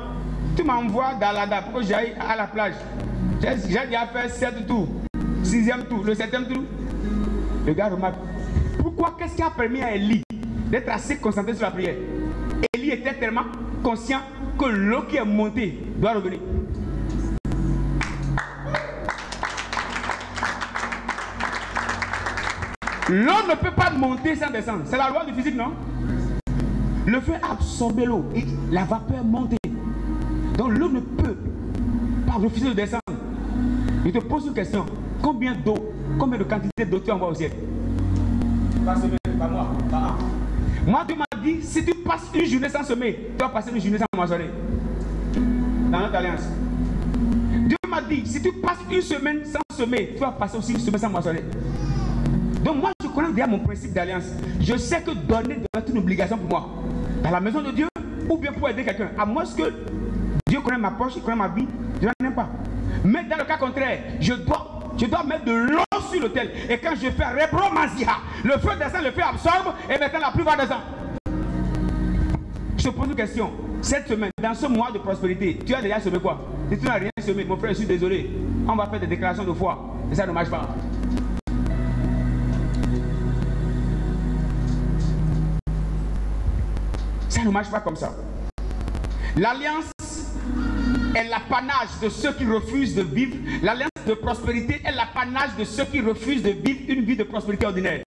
tu m'envoies dans la date pour que j'aille à la plage. J'ai déjà fait 7 tours. 6e tour, le 7e tour. Le gars remarque. Pourquoi? Qu'est-ce qui a permis à Élie d'être assez concentré sur la prière? Élie était tellement conscient que l'eau qui est montée doit revenir. L'eau ne peut pas monter sans descendre. C'est la loi du physique, non? Le feu a absorbé l'eau et la vapeur monte. Donc l'eau ne peut pas refuser de descendre. Je te pose une question. Combien d'eau, combien de quantité d'eau tu envoies au ciel? Pas semer, pas moi, pas un. Moi, Dieu m'a dit, si tu passes une journée sans semer, tu vas passer une journée sans moissonner. Dans notre alliance. Dieu m'a dit, si tu passes une semaine sans semer, tu vas passer aussi une semaine sans moissonner. Donc moi, je connais déjà mon principe d'alliance. Je sais que donner doit être une obligation pour moi. Dans la maison de Dieu, ou bien pour aider quelqu'un. À moins que Dieu connaît ma poche, il connaît ma vie, je n'en aime pas. Mais dans le cas contraire, je dois mettre de l'eau sur l'autel. Et quand je fais rebromansia, le feu descend, le feu absorbe, et maintenant la pluie va descendre. Je te pose une question. Cette semaine, dans ce mois de prospérité, tu as déjà semé quoi? Si tu n'as rien semé, mon frère, je suis désolé. On va faire des déclarations de foi. Et ça ne marche pas. Ça ne marche pas comme ça. L'alliance est l'apanage de ceux qui refusent de vivre. L'alliance de prospérité est l'apanage de ceux qui refusent de vivre une vie de prospérité ordinaire.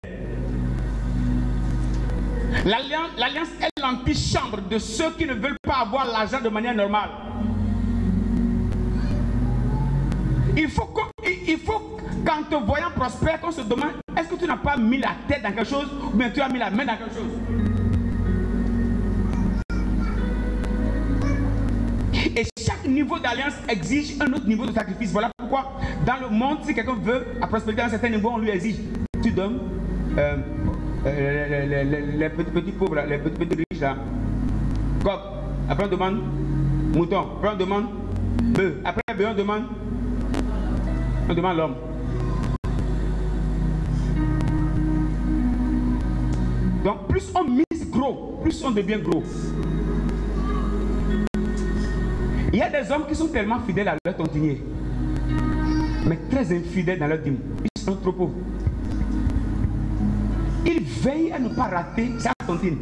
L'alliance est l'antichambre de ceux qui ne veulent pas avoir l'argent de manière normale. prospère, qu'on se demande, est-ce que tu n'as pas mis la tête dans quelque chose ou bien tu as mis la main dans quelque chose? Et chaque niveau d'alliance exige un autre niveau de sacrifice. Voilà pourquoi dans le monde, si quelqu'un veut à prospérer à un certain niveau, on lui exige. Tu donnes les petits pauvres, les petits riches là. Coq. Après on demande mouton. Après on demande bœuf. Après bœuf on demande l'homme. Donc plus on mise gros, plus on devient gros. Il y a des hommes qui sont tellement fidèles à leur tontinier, mais très infidèles dans leur dîme. Ils sont trop pauvres. Ils veillent à ne pas rater sa tontine.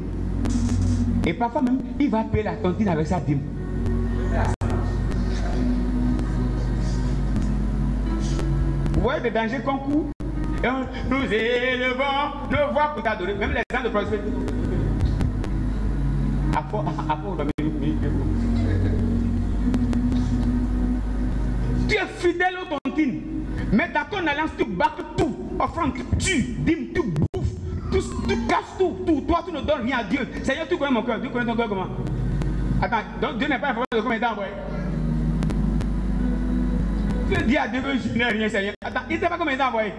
Et parfois même, il va payer la tontine avec sa dîme. Vous voyez les dangers qu'on court? Nous élevons nos voix pour t'adorer. Même les gens de prospérité. Tu es fidèle aux tontines, mais dans ton alliance, tu bats tout, offrande, tu tues, dîmes, tu bouffes, tu casses tout. Toi, tu ne donnes rien à Dieu. Seigneur, tu connais mon cœur. Dieu connaît ton cœur comment? Attends, donc Dieu n'est pas informé de combien de temps envoyé. Tu dis à Dieu que je n'ai rien, Seigneur. Attends, il ne sait pas combien de temps envoyé.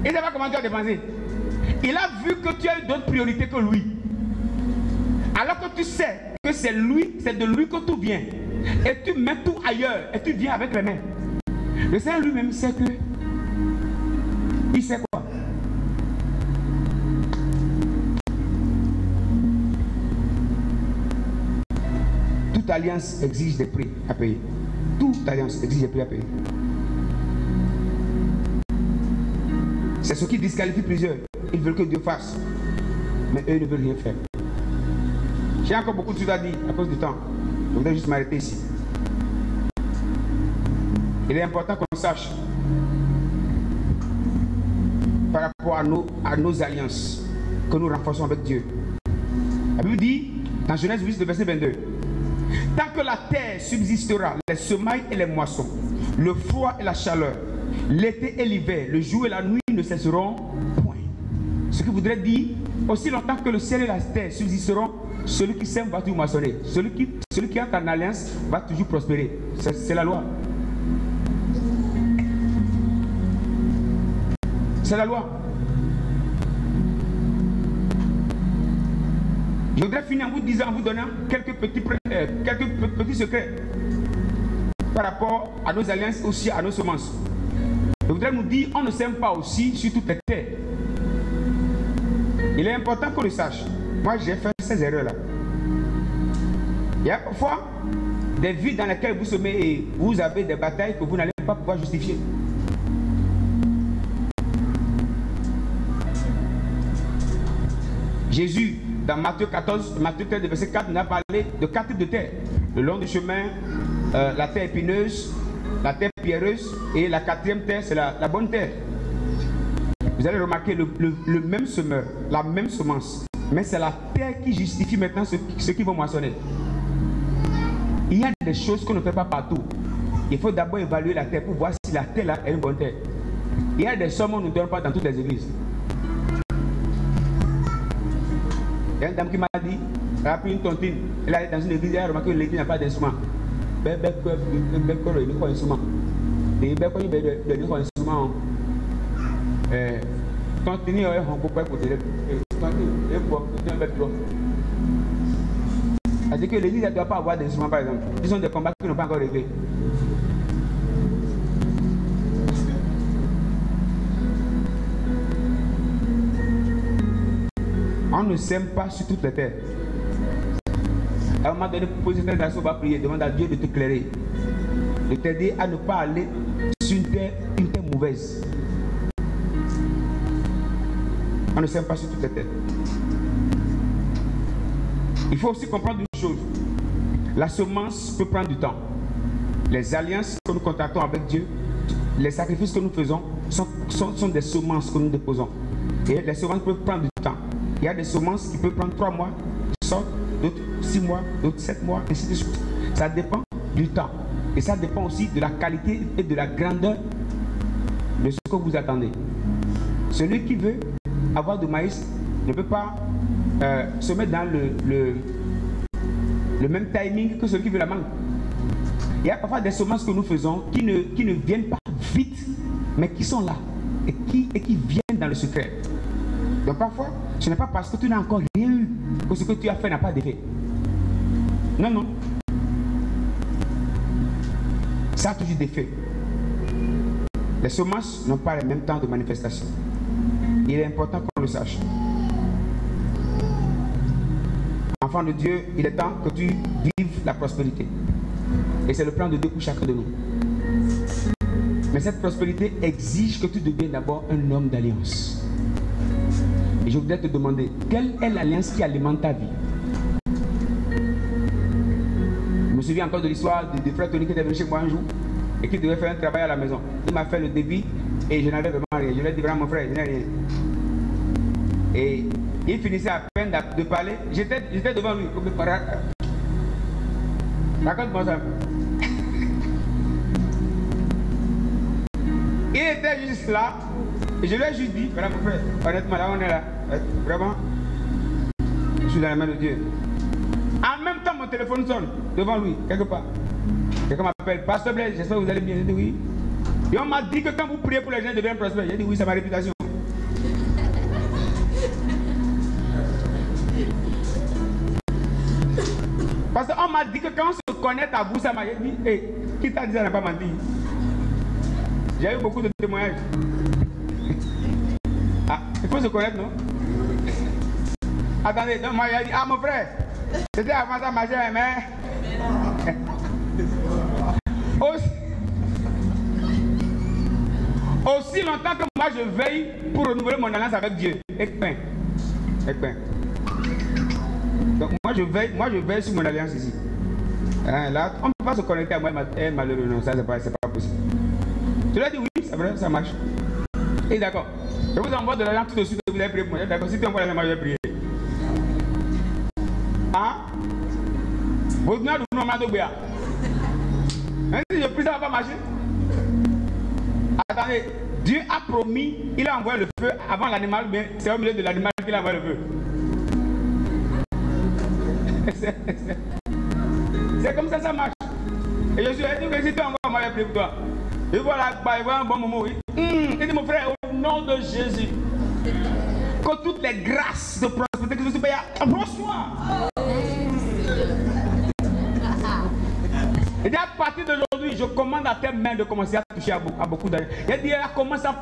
Il ne sait pas comment tu as dépensé. Il a vu que tu as eu d'autres priorités que lui. Alors que tu sais que c'est lui, c'est de lui que tout vient. Et tu mets tout ailleurs et tu viens avec les mains. Le Seigneur lui-même sait que. Il sait quoi? Toute alliance exige des prix à payer. Toute alliance exige des prix à payer. C'est ce qui disqualifie plusieurs. Ils veulent que Dieu fasse. Mais eux ne veulent rien faire. J'ai encore beaucoup de choses à dire à cause du temps. Je voudrais juste m'arrêter ici. Il est important qu'on sache par rapport à nos alliances que nous renforçons avec Dieu. La Bible dit dans Genèse 8, verset 22, tant que la terre subsistera, les semailles et les moissons, le froid et la chaleur, l'été et l'hiver, le jour et la nuit ne cesseront point. Ce qui voudrait dire, aussi longtemps que le ciel et la terre subsisteront, celui qui sème va toujours moissonner. Celui qui entre en alliance va toujours prospérer. C'est la loi. C'est la loi. Je voudrais finir en vous disant, en vous donnant quelques petits secrets par rapport à nos alliances, aussi à nos semences. Je voudrais nous dire, on ne sème pas aussi sur toute la terre. Il est important qu'on le sache. Moi, j'ai fait ces erreurs-là. Il y a parfois des vies dans lesquelles vous semez et vous avez des batailles que vous n'allez pas pouvoir justifier. Jésus, dans Matthieu 14, Matthieu 13, verset 4, nous a parlé de 4 types de terre. Le long du chemin, la terre épineuse, la terre pierreuse et la 4e terre, c'est la bonne terre. Vous allez remarquer le même semeur, la même semence. Mais c'est la terre qui justifie maintenant ce qui va moissonner. Il y a des choses qu'on ne fait pas partout. Il faut d'abord évaluer la terre pour voir si la terre là est une bonne terre. Il y a des sommes qu'on ne donne pas dans toutes les églises. Il y a une dame qui m'a dit, elle a pris une tontine, elle est dans une église, elle a remarqué que l'église n'a pas d'instrument. C'est-à-dire que l'église ne doit pas avoir d'instruments, par exemple. Ils ont des combats qui n'ont pas encore réglés. On ne sème pas sur toute la terre. À un moment donné, pour poser cette action, on va prier, demande à Dieu de t'éclairer, de t'aider à ne pas aller sur une terre mauvaise. On ne sème pas sur toute la terre. Il faut aussi comprendre une chose. La semence peut prendre du temps. Les alliances que nous contractons avec Dieu, les sacrifices que nous faisons sont des semences que nous déposons. Et les semences peuvent prendre du temps. Il y a des semences qui peuvent prendre 3 mois, d'autres 6 mois, d'autres 7 mois, ainsi de suite. Ça dépend du temps. Et ça dépend aussi de la qualité et de la grandeur de ce que vous attendez. Celui qui veut avoir du maïs ne peut pas se mettre dans le même timing que celui qui veut la mangue. Il y a parfois des semences que nous faisons qui ne viennent pas vite, mais qui sont là et qui viennent dans le secret. Donc parfois, ce n'est pas parce que tu n'as encore rien eu que ce que tu as fait n'a pas d'effet. Non, non. Ça a toujours d'effet. Les semences n'ont pas le même temps de manifestation. Il est important qu'on le sache. Enfant de Dieu, il est temps que tu vives la prospérité. Et c'est le plan de Dieu pour chacun de nous. Mais cette prospérité exige que tu deviennes d'abord un homme d'alliance. Et je voudrais te demander, quelle est l'alliance qui alimente ta vie? Je me souviens encore de l'histoire de frère Tony qui était venu chez moi un jour et qui devait faire un travail à la maison. Il m'a fait le devis et je n'avais vraiment rien. Je lui ai dit vraiment mon frère, je n'ai rien. Et il finissait à peine de parler. J'étais devant lui. Raconte-moi ça. Il était juste là. Et je lui ai juste dit, voilà mon frère, honnêtement là on est là. Vraiment, je suis dans la main de Dieu. En même temps mon téléphone sonne devant lui, quelque part. Quelqu'un m'appelle, Pasteur Blaise, j'espère que vous allez bien. J'ai dit oui. Et on m'a dit que quand vous priez pour les gens, ils deviennent prospères. J'ai dit oui, c'est ma réputation. Parce qu'on m'a dit que quand on se connecte à vous, ça m'a dit, hey, qui t'a dit ça n'a pas menti? J'ai eu beaucoup de témoignages. Ah, il faut se connaître, non? Attendez, donc moi j'ai dit, ah mon frère, c'était avant ça marchait, mais... Aussi longtemps que moi je veille pour renouveler mon alliance avec Dieu. Donc moi je veille sur mon alliance ici. Hein, là, on ne peut pas se connecter à moi malheureux, non, ça c'est pas possible. Tu l'as dit oui, c'est vrai, ça marche. Et d'accord. Je vous envoie de l'alliance tout de suite, vous allez prier pour moi. D'accord, si tu envoies l'alliance, moi je vais prier. Hein? Vous venez de nous demander bien. Si je prie, ça ne va pas marcher. Attendez, Dieu a promis, il a envoyé le feu avant l'animal, mais c'est au milieu de l'animal qu'il a envoyé le feu. C'est comme ça marche. Et je suis dit que si tu envoies, moi je vais prier pour toi. Et voilà, il voit un bon moment, oui. Il dit mon frère, au nom de Jésus, que toutes les grâces de prospérité que je suis payé, reçois. Et à partir d'aujourd'hui, je commande à tes mains de commencer à toucher à beaucoup d'années. Il dit, commence à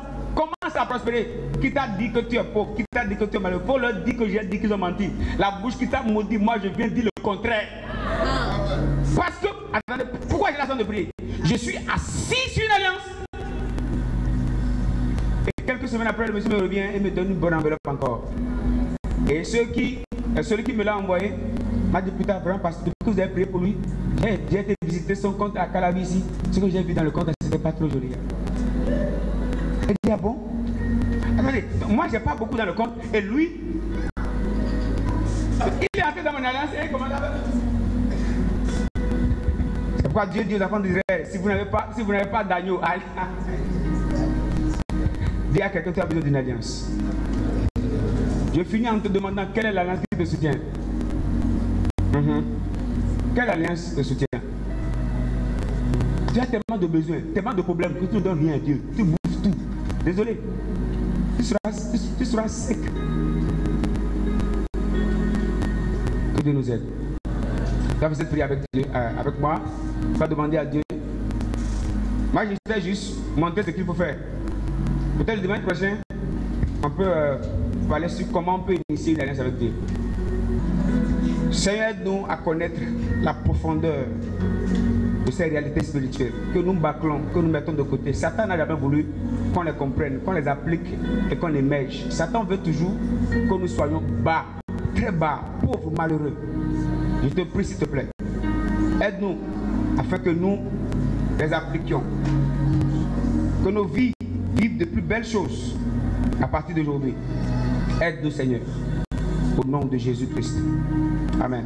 prospérer. Qui t'a dit que tu es pauvre? Qui t'a dit que tu es malheureux? Il faut leur dire que j'ai dit qu'ils ont menti. La bouche qui t'a maudit, moi je viens dire le contraire. Parce que, attendez, pourquoi j'ai la chance de prier? Je suis assis sur une alliance. Et quelques semaines après, le monsieur me revient et me donne une bonne enveloppe encore. Et celui qui me l'a envoyé m'a dit plus tard, vraiment, parce que depuis que vous avez prié pour lui, j'ai été visiter son compte à Calavi ici. Ce que j'ai vu dans le compte, c'était pas trop joli. Elle dit, ah bon? Attendez, moi j'ai pas beaucoup dans le compte. Et lui, il est entré dans mon alliance et comment ça va? C'est pourquoi Dieu dit aux enfants d'Israël, si vous n'avez pas d'agneau, allez. Dis à quelqu'un que tu as besoin d'une alliance. Je finis en te demandant quelle est l'alliance qui te soutient. Quelle alliance te soutient? Tu as tellement de besoins, tellement de problèmes que tu ne donnes rien à Dieu. Tu bouffes tout. Désolé. Tu seras sec. Que Dieu nous aide. Tu vas cette prière avec moi. Tu vas demander à Dieu. Moi, je vais juste montrer ce qu'il faut faire. Peut-être le dimanche prochain, on peut parler sur comment on peut initier une alliance avec Dieu. Seigneur, aide-nous à connaître la profondeur de ces réalités spirituelles que nous bâclons, que nous mettons de côté. Satan n'a jamais voulu qu'on les comprenne, qu'on les applique et qu'on émerge. Satan veut toujours que nous soyons bas, très bas, pauvres, malheureux. Je te prie s'il te plaît. Aide-nous afin que nous les appliquions. Que nos vies vivent de plus belles choses à partir d'aujourd'hui. Aide-nous Seigneur. Au nom de Jésus-Christ. Amen.